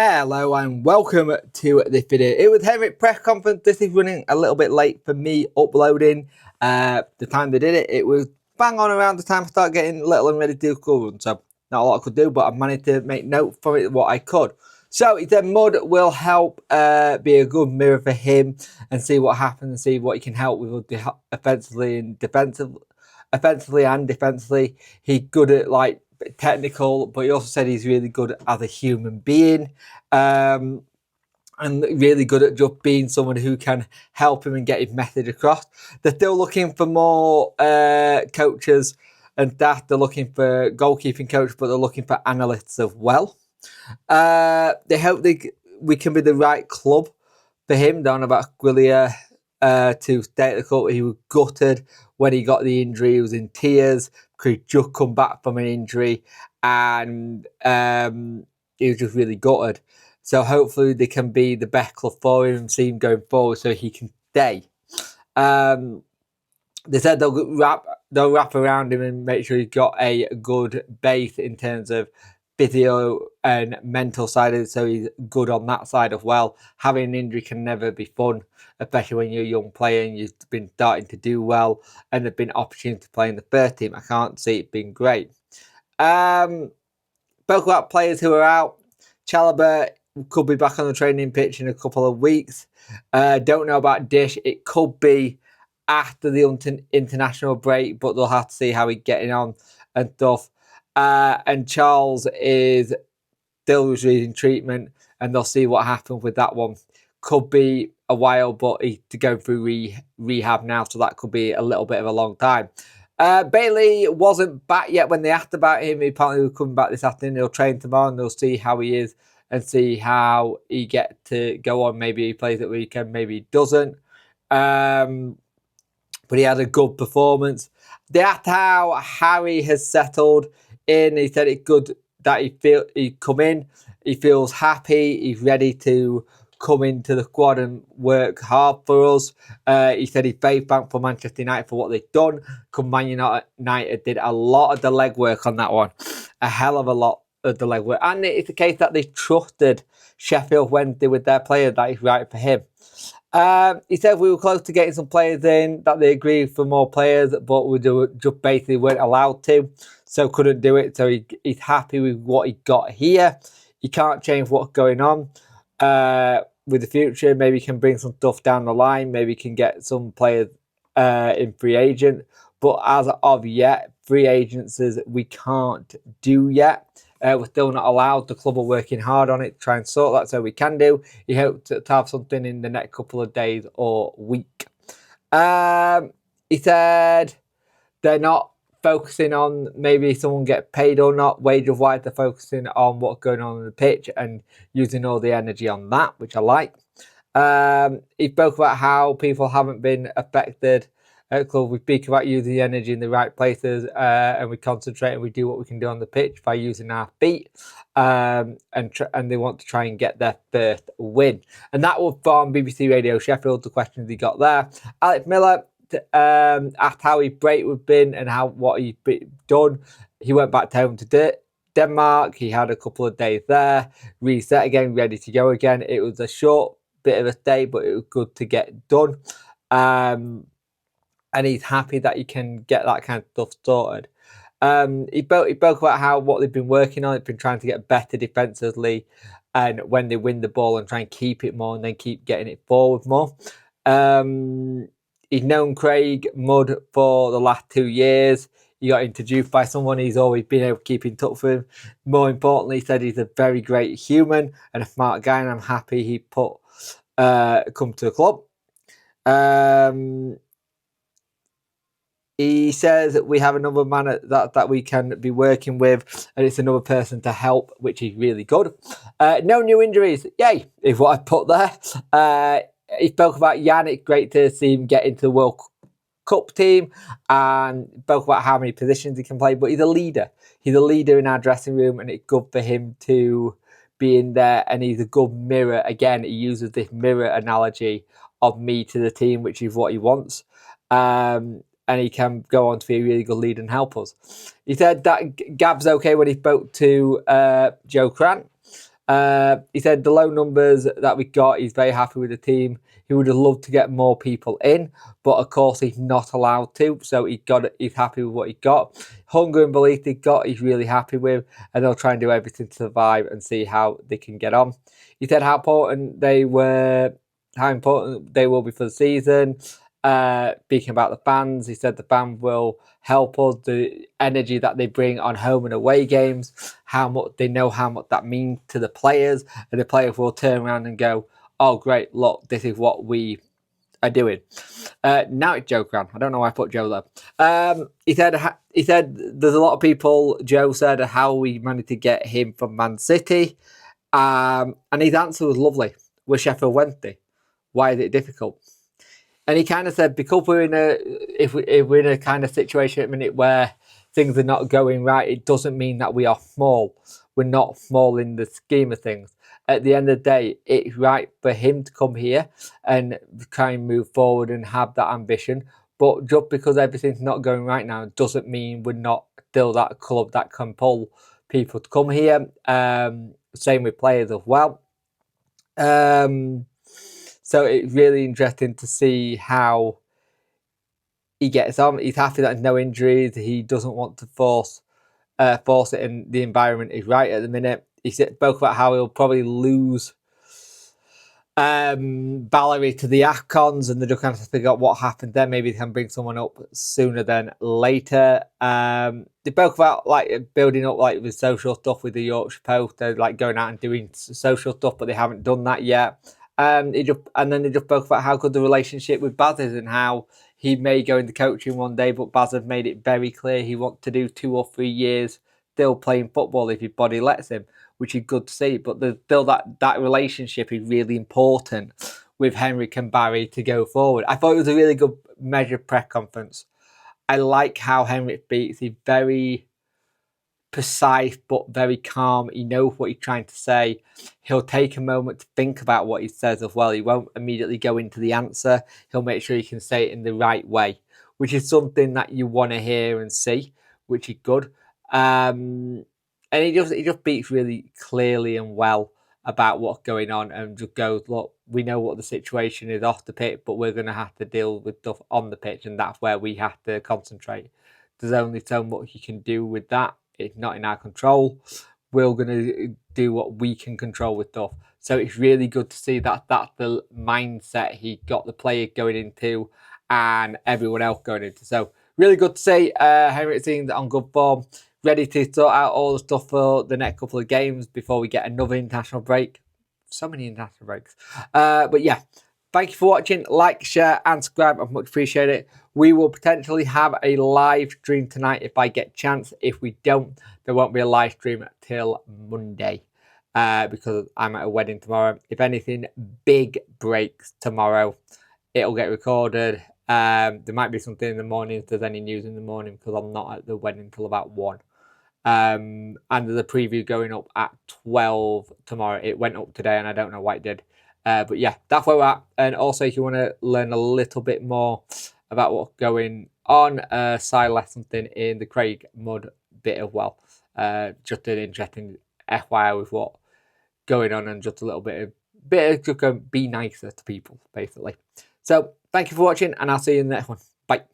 Hello and welcome to this video. It was Hendrick press conference. This is running a little bit late for me uploading. The time they did it, it was bang on around the time I started getting little and ready to do school run. So not a lot I could do, but I managed to make note from it what I could. So he said mud will help be a good mirror for him and see what happens and see what he can help with offensively and defensively. He's good at like technical, but he also said he's really good as a human being, and really good at just being someone who can help him and get his message across. They're still looking for more coaches and staff. They're looking for goalkeeping coach, but they're looking for analysts as well. They hope we can be the right club for him. Down about Gwillia to stay at the club. He was gutted when he got the injury. He was in tears because he'd just come back from an injury and he was just really gutted. So hopefully they can be the best club for him and see him going forward so he can stay. They said they'll wrap around him and make sure he's got a good base in terms of physio and mental side of it, so he's good on that side as well. Having an injury can never be fun, especially when you're a young player and you've been starting to do well and there've been opportunity to play in the first team. I can't see it being great. Spoke about players who are out. Chalobah could be back on the training pitch in a couple of weeks. Don't know about Dish. It could be after the international break, but they'll have to see how he's getting on and stuff. And Charles is still receiving treatment, and they'll see what happens with that one. Could be a while, but he's going through rehab now, so that could be a little bit of a long time. Bailey wasn't back yet when they asked about him. He apparently will come back this afternoon. He'll train tomorrow, and they'll see how he is and see how he gets to go on. Maybe he plays at weekend, maybe he doesn't. But he had a good performance. They asked how Harry has settled in. He said it's good that he come in. He feels happy. He's ready to come into the squad and work hard for us. He said he's very thankful for Manchester United for what they've done. Man United did a lot of the legwork on that one. A hell of a lot of the legwork. And it's the case that they trusted Sheffield Wednesday with their player. That is right for him. He said we were close to getting some players in, that they agreed for more players, but we just basically weren't allowed to, so couldn't do it. So he's happy with what he got here. He can't change what's going on with the future. Maybe he can bring some stuff down the line. Maybe he can get some players in free agent. But as of yet, free agencies we can't do yet. We're still not allowed. The club are working hard on it to try and sort that so we can do. He hopes to have something in the next couple of days or week. He said they're not focusing on maybe someone get paid or not, wages-wise. They're focusing on what's going on the pitch and using all the energy on that, which I like. He spoke about how people haven't been affected at the club. We speak about using the energy in the right places, and we concentrate and we do what we can do on the pitch by using our feet. And they want to try and get their first win. And that was from BBC Radio Sheffield, the questions he got there. Alex Miller asked how his break had been and what he'd done. He went back home to Denmark. He had a couple of days there, reset again, ready to go again. It was a short bit of a stay, but it was good to get done. And he's happy that he can get that kind of stuff sorted. He spoke about what they've been working on. They've been trying to get better defensively, and when they win the ball and try and keep it more and then keep getting it forward more. He's known Craig Mudd for the last 2 years. He got introduced by someone. He's always been able to keep in touch with him. More importantly, he said he's a very great human and a smart guy, and I'm happy he come to the club. He says that we have another man that we can be working with, and it's another person to help, which is really good. No new injuries. Yay, is what I put there. He spoke about Jan. It's great to see him get into the World Cup team, and spoke about how many positions he can play, but he's a leader. He's a leader in our dressing room, and it's good for him to be in there, and he's a good mirror. Again, he uses this mirror analogy of me to the team, which is what he wants. And he can go on to be a really good leader and help us. He said that Gab's okay when he spoke to Joe Grant. He said the low numbers that we got, he's very happy with the team. He would have loved to get more people in, but of course he's not allowed to. So he's happy with what he got. Hunger and belief he got, he's really happy with, and they'll try and do everything to survive and see how they can get on. He said how important they will be for the season. Speaking about the fans, he said the band will help us. The energy that they bring on home and away games, how much that means to the players, and the players will turn around and go, "Oh, great! Look, this is what we are doing." Now it's Joe Crown. I don't know why I put Joe there. He said there's a lot of people. Joe said how we managed to get him from Man City, and his answer was lovely. We're Sheffield Wednesday. Why is it difficult? And he kind of said, because we're in a kind of situation at the minute where things are not going right, it doesn't mean that we are small. We're not small in the scheme of things. At the end of the day, it's right for him to come here and try and move forward and have that ambition. But just because everything's not going right now doesn't mean we're not still that club that can pull people to come here. Same with players as well. So it's really interesting to see how he gets on. He's happy that there's no injuries. He doesn't want to force it, and the environment is right at the minute. He spoke about how he'll probably lose Valerie to the AFCONs, and they're just kind of figure out what happened there. Maybe they can bring someone up sooner than later. They spoke about like building up like with social stuff with the Yorkshire Post. They're like going out and doing social stuff, but they haven't done that yet. And then they just spoke about how good the relationship with Baz is and how he may go into coaching one day, but Baz have made it very clear he wants to do 2 or 3 years still playing football if his body lets him, which is good to see. But there's still that relationship is really important with Hendrick and Barry to go forward. I thought it was a really good measured press conference. I like how Hendrick speaks. He's very precise but very calm. He knows what he's trying to say. He'll take a moment to think about what he says as well. He won't immediately go into the answer. He'll make sure he can say it in the right way, which is something that you want to hear and see, which is good. And he just speaks really clearly and well about what's going on and just goes, look, we know what the situation is off the pitch, but we're going to have to deal with stuff on the pitch, and that's where we have to concentrate. There's only so much you can do with that. It's not in our control. We're going to do what we can control with stuff. So it's really good to see that that's the mindset he got the player going into and everyone else going into. So really good to see Hendrick seems on good form, ready to sort out all the stuff for the next couple of games before we get another international break. So many international breaks. But yeah, thank you for watching. Like, share, and subscribe. I much appreciate it. We will potentially have a live stream tonight if I get a chance. If we don't, there won't be a live stream till Monday because I'm at a wedding tomorrow. If anything big breaks tomorrow, it'll get recorded. There might be something in the morning if there's any news in the morning because I'm not at the wedding until about 1. And there's a preview going up at 12 tomorrow. It went up today and I don't know why it did. But yeah, that's where we're at. And also, if you want to learn a little bit more about what's going on, Si left something in the Craig Mudd bit as well. Just an interesting FYI with what's going on and just a little bit of just be nicer to people, basically. So thank you for watching, and I'll see you in the next one. Bye.